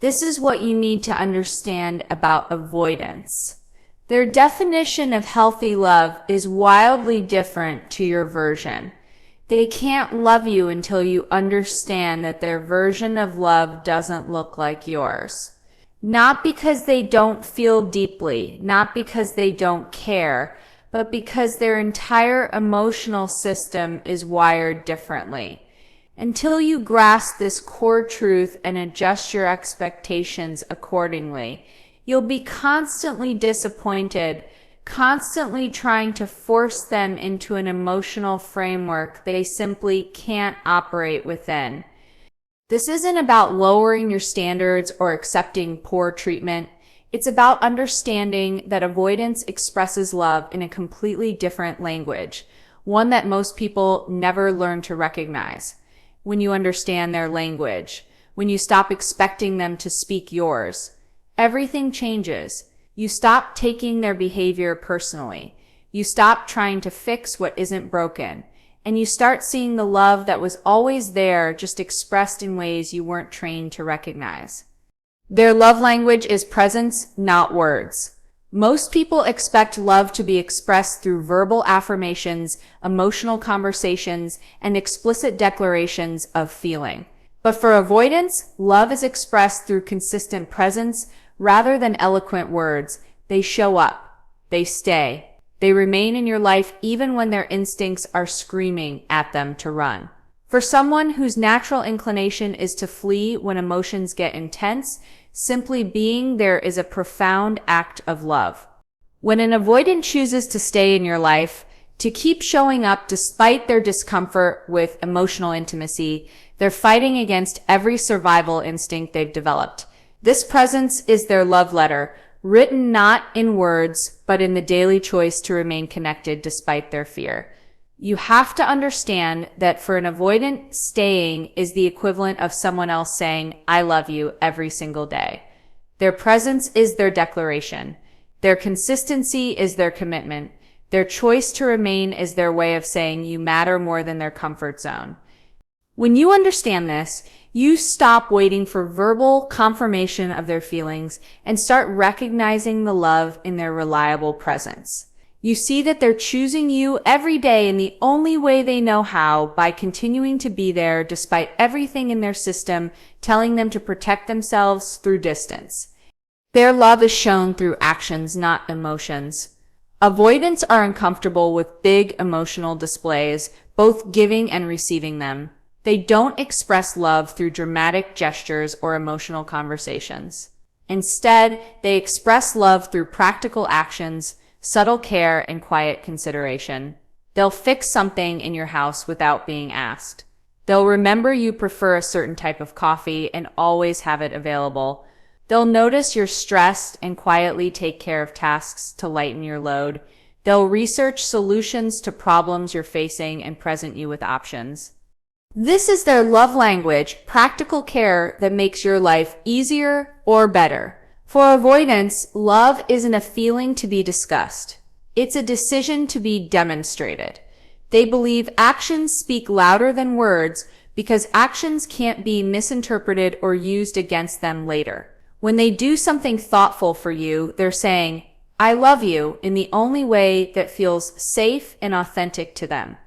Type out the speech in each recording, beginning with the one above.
This is what you need to understand about avoidance. Their definition of healthy love is wildly different to your version. They can't love you until you understand that their version of love doesn't look like yours. Not because they don't feel deeply, not because they don't care, but because their entire emotional system is wired differently. Until you grasp this core truth and adjust your expectations accordingly, you'll be constantly disappointed, constantly trying to force them into an emotional framework they simply can't operate within. This isn't about lowering your standards or accepting poor treatment. It's about understanding that avoidance expresses love in a completely different language, one that most people never learn to recognize. When you understand their language, when you stop expecting them to speak yours, everything changes. You stop taking their behavior personally. You stop trying to fix what isn't broken. And you start seeing the love that was always there, just expressed in ways you weren't trained to recognize. Their love language is presence, not words. Most people expect love to be expressed through verbal affirmations, emotional conversations, and explicit declarations of feeling. But for avoidance, love is expressed through consistent presence rather than eloquent words. They show up. They stay. They remain in your life even when their instincts are screaming at them to run. For someone whose natural inclination is to flee when emotions get intense, simply being there is a profound act of love. When an avoidant chooses to stay in your life, to keep showing up despite their discomfort with emotional intimacy, they're fighting against every survival instinct they've developed. This presence is their love letter, written not in words, but in the daily choice to remain connected despite their fear. You have to understand that for an avoidant, staying is the equivalent of someone else saying, I love you every single day. Their presence is their declaration. Their consistency is their commitment. Their choice to remain is their way of saying you matter more than their comfort zone. When you understand this, you stop waiting for verbal confirmation of their feelings and start recognizing the love in their reliable presence. You see that they're choosing you every day in the only way they know how, by continuing to be there despite everything in their system telling them to protect themselves through distance. Their love is shown through actions, not emotions. Avoidants are uncomfortable with big emotional displays, both giving and receiving them. They don't express love through dramatic gestures or emotional conversations. Instead, they express love through practical actions, subtle care, and quiet consideration. They'll fix something in your house without being asked. They'll remember you prefer a certain type of coffee and always have it available. They'll notice you're stressed and quietly take care of tasks to lighten your load. They'll research solutions to problems you're facing and present you with options. This is their love language, practical care that makes your life easier or better. For avoidance, love isn't a feeling to be discussed. It's a decision to be demonstrated. They believe actions speak louder than words because actions can't be misinterpreted or used against them later. When they do something thoughtful for you, they're saying, I love you, in the only way that feels safe and authentic to them.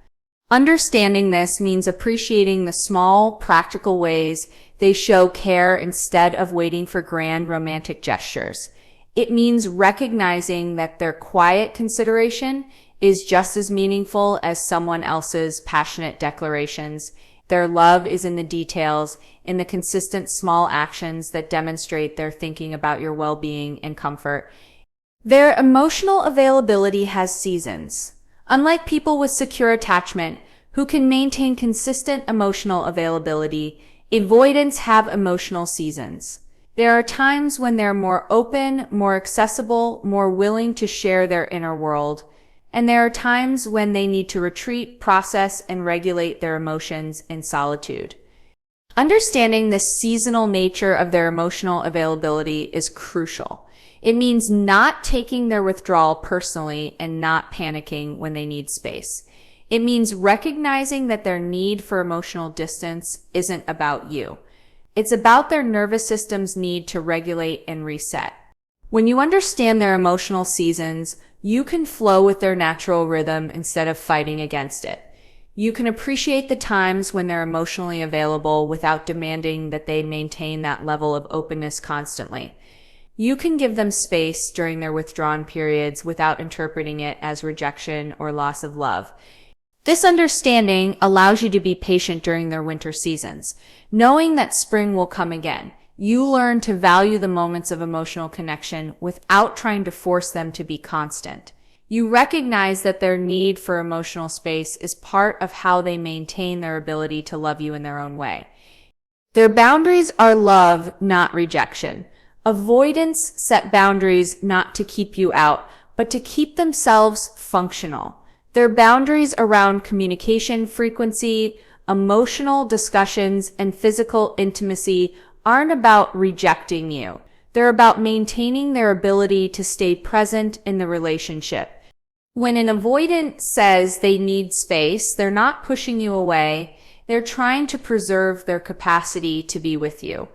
Understanding this means appreciating the small, practical ways they show care instead of waiting for grand romantic gestures. It means recognizing that their quiet consideration is just as meaningful as someone else's passionate declarations. Their love is in the details, in the consistent small actions that demonstrate they're thinking about your well-being and comfort. Their emotional availability has seasons. Unlike people with secure attachment, who can maintain consistent emotional availability, avoidants have emotional seasons. There are times when they're more open, more accessible, more willing to share their inner world. And there are times when they need to retreat, process, and regulate their emotions in solitude. Understanding the seasonal nature of their emotional availability is crucial. It means not taking their withdrawal personally and not panicking when they need space. It means recognizing that their need for emotional distance isn't about you. It's about their nervous system's need to regulate and reset. When you understand their emotional seasons, you can flow with their natural rhythm instead of fighting against it. You can appreciate the times when they're emotionally available without demanding that they maintain that level of openness constantly. You can give them space during their withdrawn periods without interpreting it as rejection or loss of love. This understanding allows you to be patient during their winter seasons, knowing that spring will come again. You learn to value the moments of emotional connection without trying to force them to be constant. You recognize that their need for emotional space is part of how they maintain their ability to love you in their own way. Their boundaries are love, not rejection. Avoidants set boundaries not to keep you out, but to keep themselves functional. Their boundaries around communication frequency, emotional discussions, and physical intimacy aren't about rejecting you. They're about maintaining their ability to stay present in the relationship. When an avoidant says they need space, they're not pushing you away. They're trying to preserve their capacity to be with you.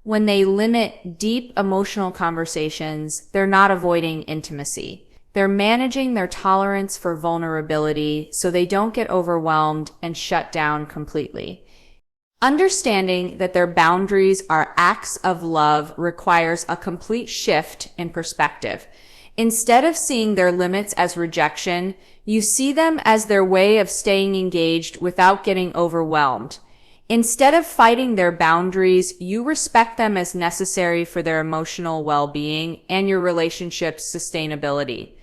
When they limit deep emotional conversations, they're not avoiding intimacy. They're managing their tolerance for vulnerability so they don't get overwhelmed and shut down completely. Understanding that their boundaries are acts of love requires a complete shift in perspective. Instead of seeing their limits as rejection, you see them as their way of staying engaged without getting overwhelmed. Instead of fighting their boundaries, you respect them as necessary for their emotional well-being and your relationship's sustainability.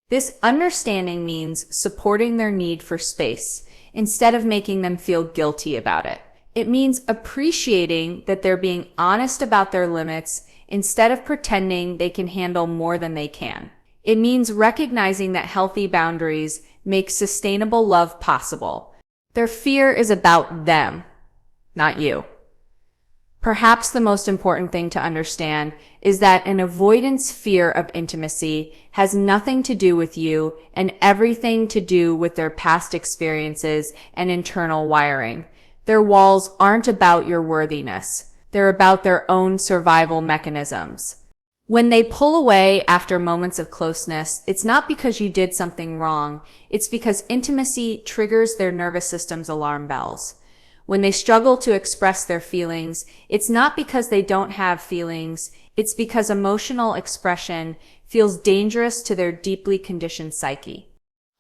This understanding means supporting their need for space instead of making them feel guilty about it. It means appreciating that they're being honest about their limits instead of pretending they can handle more than they can. It means recognizing that healthy boundaries make sustainable love possible. Their fear is about them, not you. Perhaps the most important thing to understand is that an avoidant's fear of intimacy has nothing to do with you and everything to do with their past experiences and internal wiring. Their walls aren't about your worthiness. They're about their own survival mechanisms. When they pull away after moments of closeness, it's not because you did something wrong. It's because intimacy triggers their nervous system's alarm bells. When they struggle to express their feelings, it's not because they don't have feelings. It's because emotional expression feels dangerous to their deeply conditioned psyche.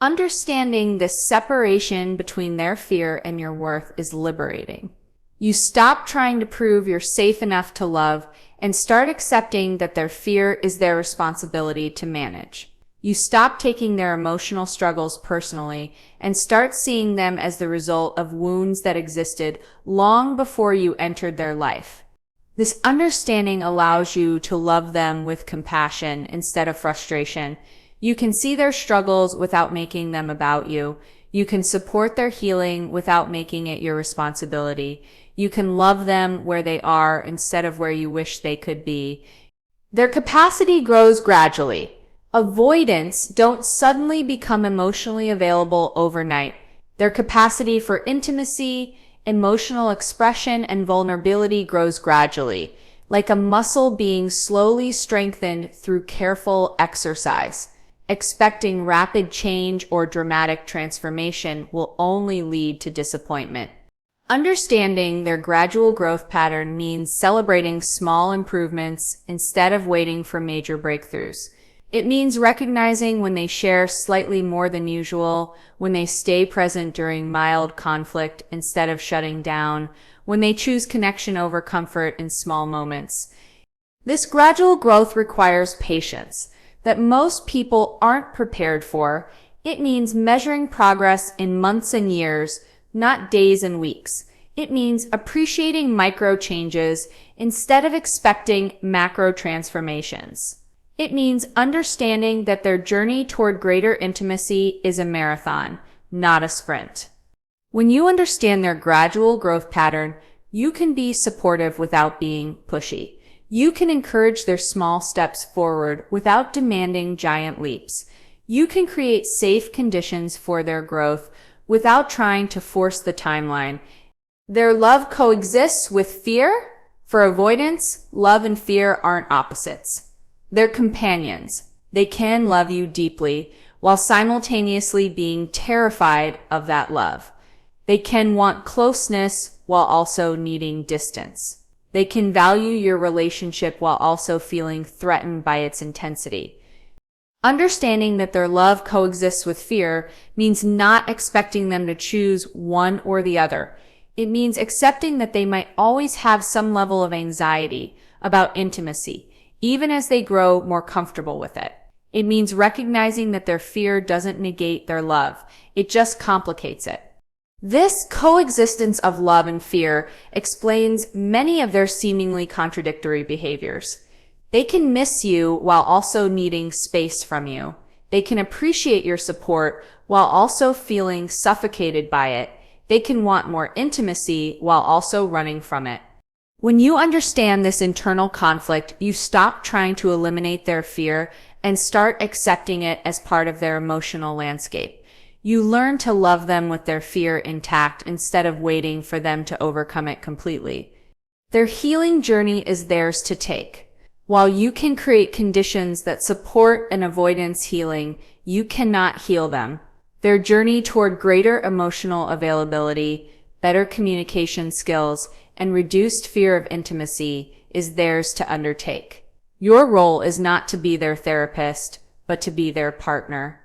Understanding this separation between their fear and your worth is liberating. You stop trying to prove you're safe enough to love and start accepting that their fear is their responsibility to manage. You stop taking their emotional struggles personally and start seeing them as the result of wounds that existed long before you entered their life. This understanding allows you to love them with compassion instead of frustration. You can see their struggles without making them about you. You can support their healing without making it your responsibility. You can love them where they are instead of where you wish they could be. Their capacity grows gradually. Avoidants don't suddenly become emotionally available overnight. Their capacity for intimacy, emotional expression, and vulnerability grows gradually, like a muscle being slowly strengthened through careful exercise. Expecting rapid change or dramatic transformation will only lead to disappointment. Understanding their gradual growth pattern means celebrating small improvements instead of waiting for major breakthroughs. It means recognizing when they share slightly more than usual, when they stay present during mild conflict instead of shutting down, when they choose connection over comfort in small moments. This gradual growth requires patience that most people aren't prepared for. It means measuring progress in months and years, not days and weeks. It means appreciating micro changes instead of expecting macro transformations. It means understanding that their journey toward greater intimacy is a marathon, not a sprint. When you understand their gradual growth pattern, you can be supportive without being pushy. You can encourage their small steps forward without demanding giant leaps. You can create safe conditions for their growth without trying to force the timeline. Their love coexists with fear, For avoidance, love and fear aren't opposites. They're companions. They can love you deeply while simultaneously being terrified of that love. They can want closeness while also needing distance. They can value your relationship while also feeling threatened by its intensity. Understanding that their love coexists with fear means not expecting them to choose one or the other. It means accepting that they might always have some level of anxiety about intimacy, even as they grow more comfortable with it. It means recognizing that their fear doesn't negate their love. It just complicates it. This coexistence of love and fear explains many of their seemingly contradictory behaviors. They can miss you while also needing space from you. They can appreciate your support while also feeling suffocated by it. They can want more intimacy while also running from it. When you understand this internal conflict, you stop trying to eliminate their fear and start accepting it as part of their emotional landscape. You learn to love them with their fear intact instead of waiting for them to overcome it completely. Their healing journey is theirs to take. While you can create conditions that support an avoidance healing, you cannot heal them. Their journey toward greater emotional availability, better communication skills, and reduced fear of intimacy is theirs to undertake. Your role is not to be their therapist, but to be their partner.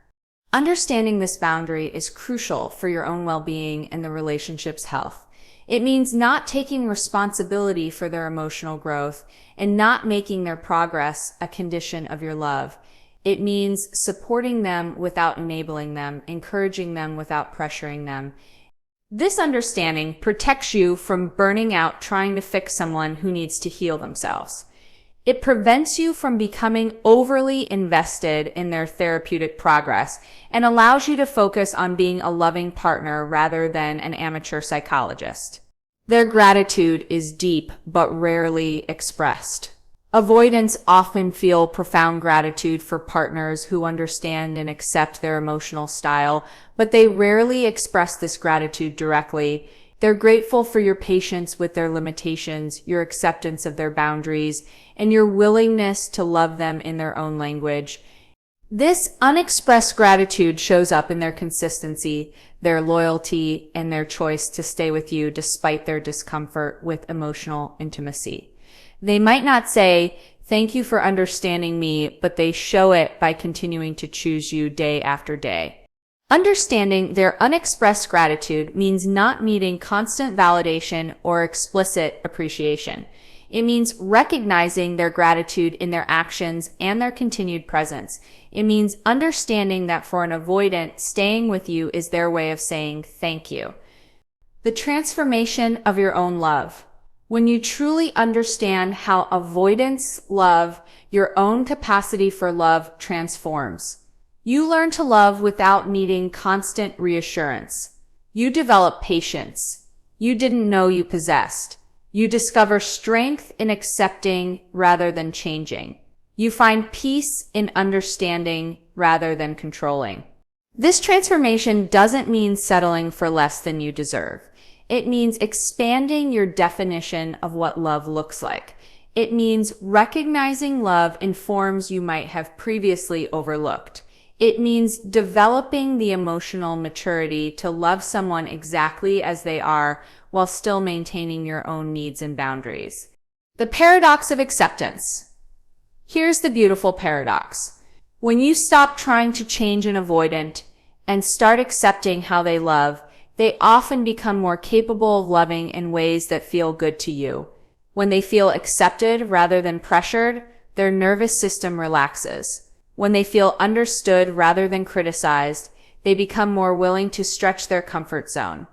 Understanding this boundary is crucial for your own well-being and the relationship's health. It means not taking responsibility for their emotional growth and not making their progress a condition of your love. It means supporting them without enabling them, encouraging them without pressuring them. This understanding protects you from burning out trying to fix someone who needs to heal themselves. It prevents you from becoming overly invested in their therapeutic progress and allows you to focus on being a loving partner rather than an amateur psychologist. Their gratitude is deep but rarely expressed. Avoidants often feel profound gratitude for partners who understand and accept their emotional style, but they rarely express this gratitude directly. They're grateful for your patience with their limitations, your acceptance of their boundaries, and your willingness to love them in their own language. This unexpressed gratitude shows up in their consistency, their loyalty, and their choice to stay with you despite their discomfort with emotional intimacy. They might not say, "Thank you for understanding me," but they show it by continuing to choose you day after day. Understanding their unexpressed gratitude means not needing constant validation or explicit appreciation. It means recognizing their gratitude in their actions and their continued presence. It means understanding that for an avoidant, staying with you is their way of saying thank you. The transformation of your own love. When you truly understand how avoidants love, your own capacity for love transforms. You learn to love without needing constant reassurance. You develop patience you didn't know you possessed. You discover strength in accepting rather than changing. You find peace in understanding rather than controlling. This transformation doesn't mean settling for less than you deserve. It means expanding your definition of what love looks like. It means recognizing love in forms you might have previously overlooked. It means developing the emotional maturity to love someone exactly as they are while still maintaining your own needs and boundaries. The paradox of acceptance. Here's the beautiful paradox. When you stop trying to change an avoidant and start accepting how they love, they often become more capable of loving in ways that feel good to you. When they feel accepted rather than pressured, their nervous system relaxes. When they feel understood rather than criticized, they become more willing to stretch their comfort zone.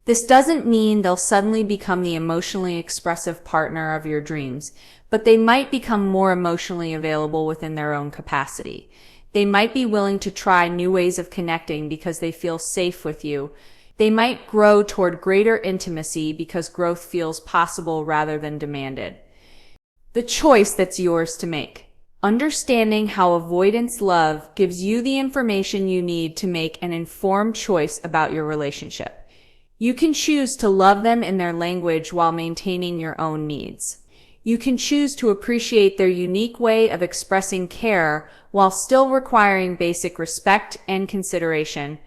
This doesn't mean they'll suddenly become the emotionally expressive partner of your dreams, but they might become more emotionally available within their own capacity. They might be willing to try new ways of connecting because they feel safe with you. They might grow toward greater intimacy because growth feels possible rather than demanded. The choice that's yours to make. Understanding how avoidance love gives you the information you need to make an informed choice about your relationship. You can choose to love them in their language while maintaining your own needs. You can choose to appreciate their unique way of expressing care while still requiring basic respect and consideration.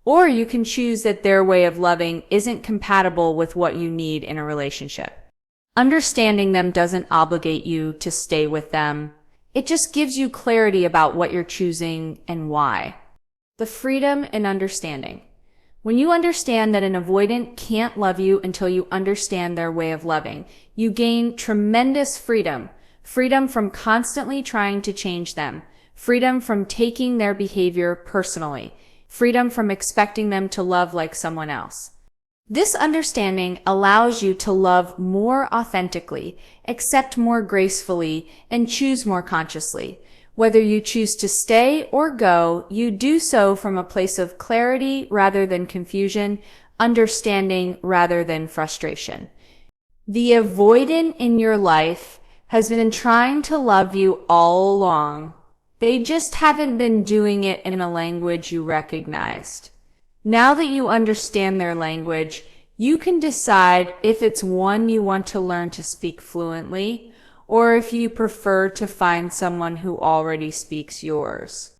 Or you can choose that their way of loving isn't compatible with what you need in a relationship. Understanding them doesn't obligate you to stay with them. It just gives you clarity about what you're choosing and why. The freedom in understanding. When you understand that an avoidant can't love you until you understand their way of loving, you gain tremendous freedom. Freedom from constantly trying to change them. Freedom from taking their behavior personally. Freedom from expecting them to love like someone else. This understanding allows you to love more authentically, accept more gracefully, and choose more consciously. Whether you choose to stay or go, you do so from a place of clarity rather than confusion, understanding rather than frustration. The avoidant in your life has been trying to love you all along. They just haven't been doing it in a language you recognized. Now that you understand their language, you can decide if it's one you want to learn to speak fluently, or if you prefer to find someone who already speaks yours.